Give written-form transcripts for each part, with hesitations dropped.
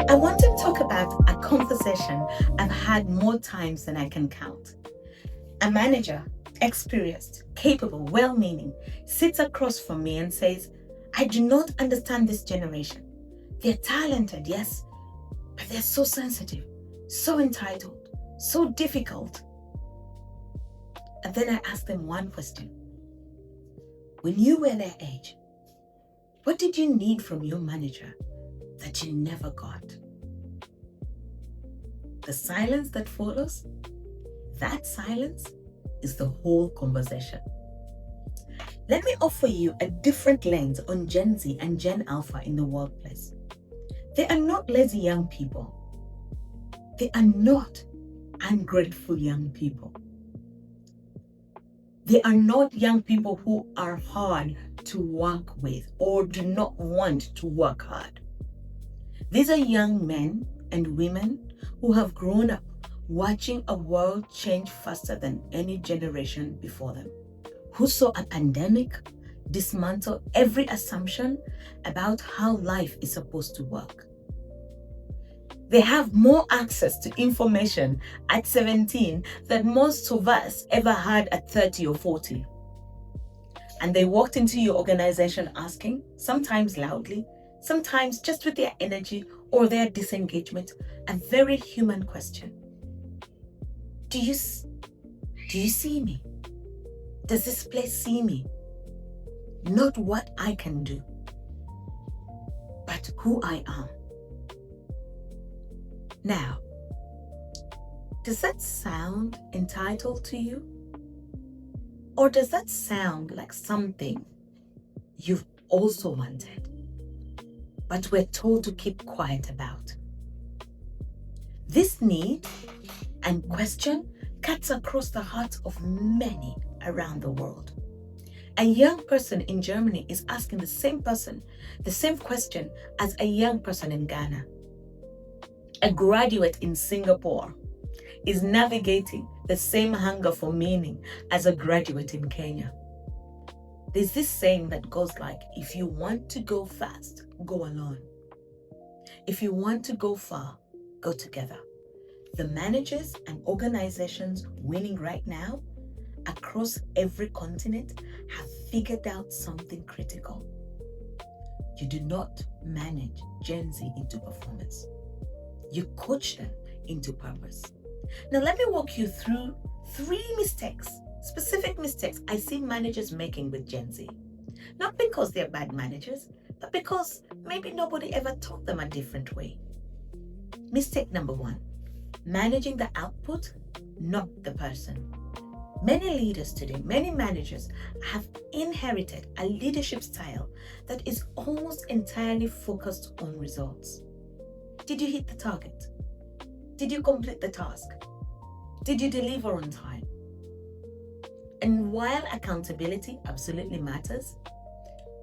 I want to talk about a conversation I've had more times than I can count. A manager, experienced, capable, well meaning, sits across from me and says, I do not understand this generation. They're talented, yes, but they're so sensitive, so entitled, so difficult. And then I ask them one question. When you were their age, what did you need from your manager that you never got? The silence that follows, that silence is the whole conversation. Let me offer you a different lens on Gen Z and Gen Alpha in the workplace. They are not lazy young people. They are not ungrateful young people. They are not young people who are hard to work with or do not want to work hard. These are young men and women who have grown up watching a world change faster than any generation before them, who saw a pandemic dismantle every assumption about how life is supposed to work. They have more access to information at 17 than most of us ever had at 30 or 40. And they walked into your organization asking, sometimes loudly, sometimes just with their energy or their disengagement, a very human question. Do you see me? Does this place see me? Not what I can do, but who I am. Now, does that sound entitled to you? Or does that sound like something you've also wanted, but we're told to keep quiet about? This need and question cuts across the hearts of many around the world. A young person in Germany is asking the same question as a young person in Ghana. A graduate in Singapore is navigating the same hunger for meaning as a graduate in Kenya. There's this saying that goes like, if you want to go fast, go alone. If you want to go far, go together. The managers and organizations winning right now across every continent have figured out something critical. You do not manage Gen Z into performance. You coach them into purpose. Now, let me walk you through 3 specific mistakes I see managers making with Gen Z. Not because they're bad managers, but because maybe nobody ever taught them a different way. Mistake number 1, managing the output, not the person. Many leaders today, many managers have inherited a leadership style that is almost entirely focused on results. Did you hit the target? Did you complete the task? Did you deliver on time? And while accountability absolutely matters,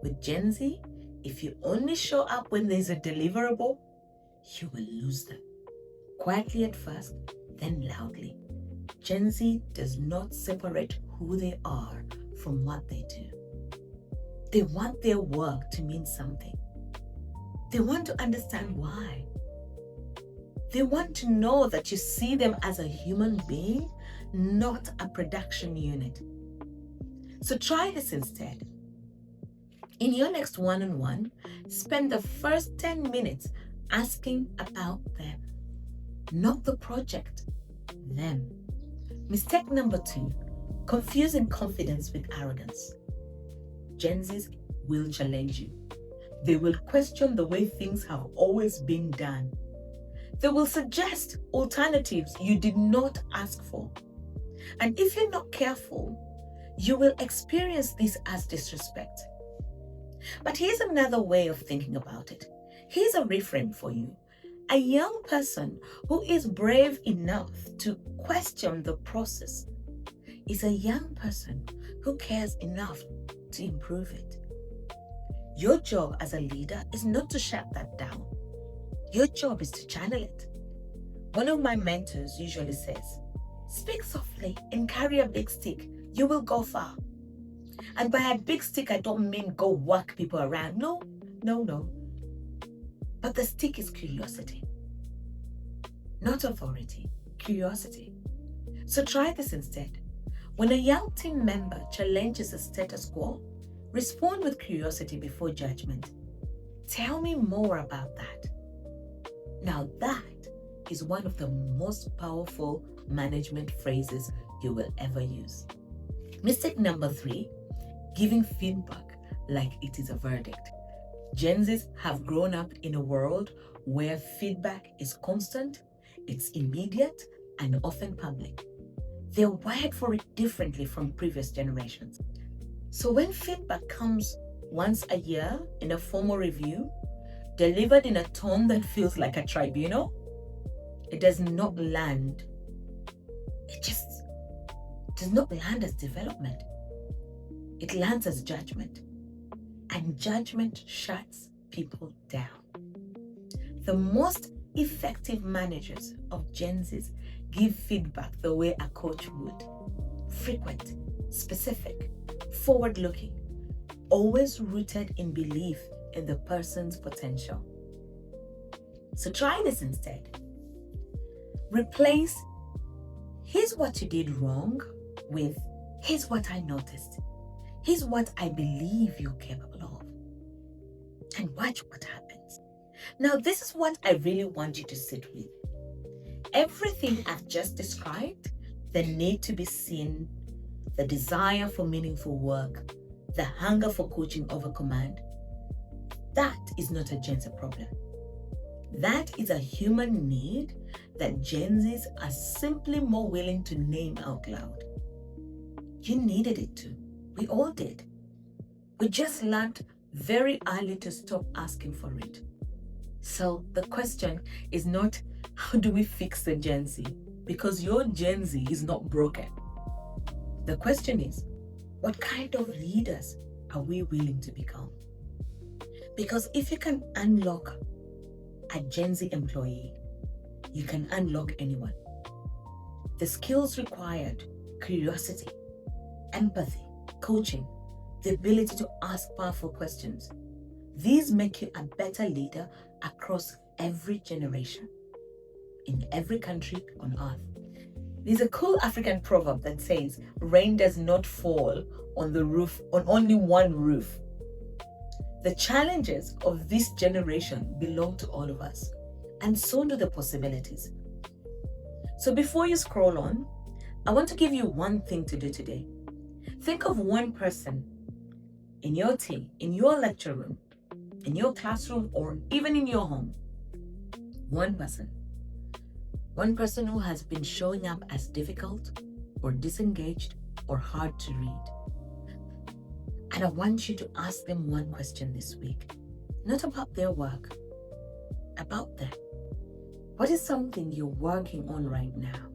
with Gen Z, if you only show up when there's a deliverable, you will lose them. Quietly at first, then loudly. Gen Z does not separate who they are from what they do. They want their work to mean something. They want to understand why. They want to know that you see them as a human being, not a production unit. So try this instead. In your next one-on-one, spend the first 10 minutes asking about them, not the project, them. Mistake number 2, confusing confidence with arrogance. Gen Zs will challenge you. They will question the way things have always been done. They will suggest alternatives you did not ask for. And if you're not careful, you will experience this as disrespect. But here's another way of thinking about it. Here's a reframe for you. A young person who is brave enough to question the process is a young person who cares enough to improve it. Your job as a leader is not to shut that down. Your job is to channel it. One of my mentors usually says, speak softly and carry a big stick. You will go far. And by a big stick, I don't mean go whack people around. No. But the stick is curiosity. not authority, curiosity. So try this instead. When a young team member challenges the status quo, respond with curiosity before judgment. Tell me more about that. Now that is one of the most powerful management phrases you will ever use. Mistake number 3, giving feedback like it is a verdict. GenZs have grown up in a world where feedback is constant, it's immediate, and often public. They're wired for it differently from previous generations. So when feedback comes once a year in a formal review, delivered in a tone that feels like a tribunal, it does not land. It just does not land as development. It lands as judgment. And judgment shuts people down. The most effective managers of GenZs give feedback the way a coach would. Frequent, specific, forward-looking, always rooted in belief in the person's potential. So try this instead. Replace "here's what you did wrong" with "here's what I noticed. Here's what I believe you're capable of." And watch what happens. Now, this is what I really want you to sit with. Everything I've just described, the need to be seen, the desire for meaningful work, the hunger for coaching over command, that is not a GenZ problem. That is a human need that GenZs are simply more willing to name out loud. You needed it too. We all did. We just learned very early to stop asking for it. So the question is not, how do we fix the GenZ? Because your GenZ is not broken. The question is, what kind of leaders are we willing to become? Because if you can unlock a GenZ employee, you can unlock anyone. The skills required: curiosity, empathy, coaching, the ability to ask powerful questions. These make you a better leader across every generation, in every country on earth. There's a cool African proverb that says, "Rain does not fall on only one roof." The challenges of this generation belong to all of us, and so do the possibilities. So before you scroll on, I want to give you one thing to do today. Think of one person in your team, in your lecture room, in your classroom, or even in your home. One person. One person who has been showing up as difficult or disengaged or hard to read. And I want you to ask them one question this week. Not about their work, about them. What is something you're working on right now,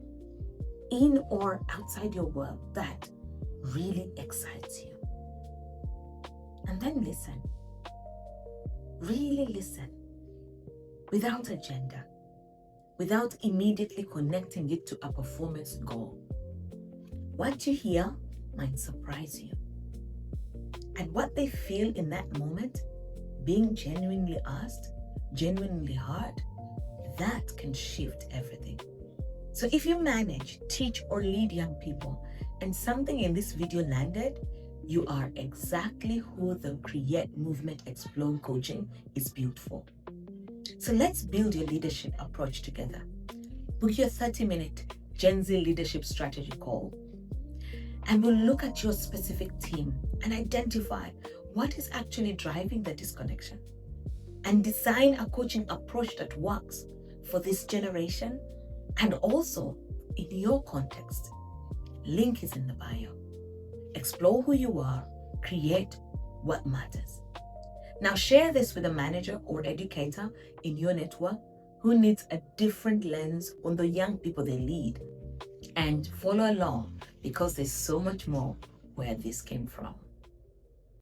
in or outside your work, that really excites you? And then listen. Really listen. Without agenda. Without immediately connecting it to a performance goal. What you hear might surprise you. And what they feel in that moment, being genuinely asked, genuinely heard, that can shift everything. So if you manage, teach, or lead young people, and something in this video landed, you are exactly who the Create Movement Explode coaching is built for. So let's build your leadership approach together. Book your 30-minute GenZ leadership strategy call, and we'll look at your specific team and identify what is actually driving the disconnection, and design a coaching approach that works for this generation and also in your context. Link is in the bio. Explore who you are, create what matters. Now share this with a manager or educator in your network who needs a different lens on the young people they lead, and follow along because there's so much more where this came from.